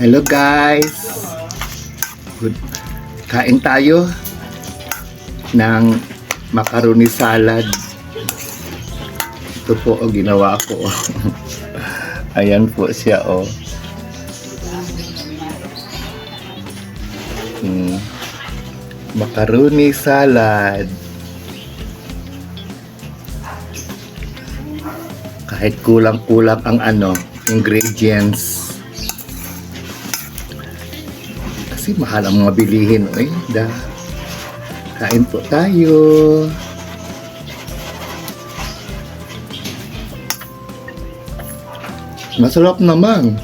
Hello guys. Good. Kain tayo ng macaroni salad. Ito po ang ginawa ko. Ayan po siya oh. Macaroni salad. Kahit kulang-kulang ang ingredients. Kasi mahal ang mga bilihin. Kain po tayo. Masarap naman.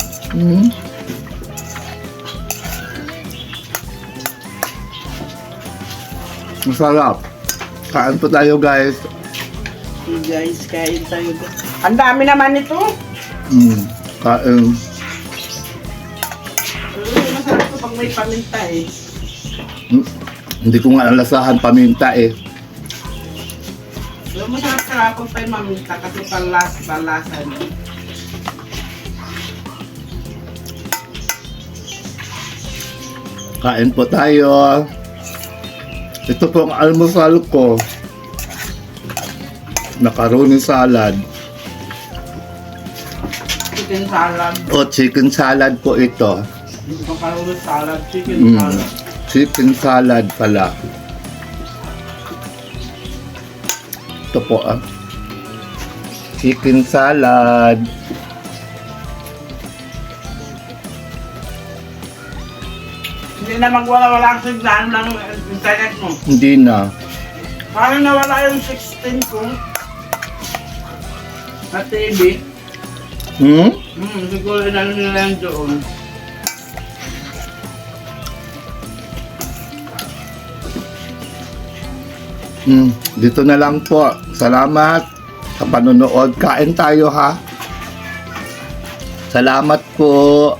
Masarap. Kain po tayo guys. Guys, kain tayo. Ang dami naman ito. Kain. Masarap ito pag may paminta eh. Hindi ko nga nalasahan paminta eh. Pero masarap kung may maminta kasi palasan. Kain po tayo. Ito po ang almusal ko. Macaroni salad. Chicken salad. Chicken salad po ito. Macaroni salad, chicken salad. Chicken salad pala. Ito po chicken salad. Hindi na magwala-wala ang signal ng internet mo. Hindi na. Parang nawala yung 16 ko. Sa TV. Siguro inano nila yung doon. Dito na lang po. Salamat sa panonood. Kain tayo ha. Salamat po.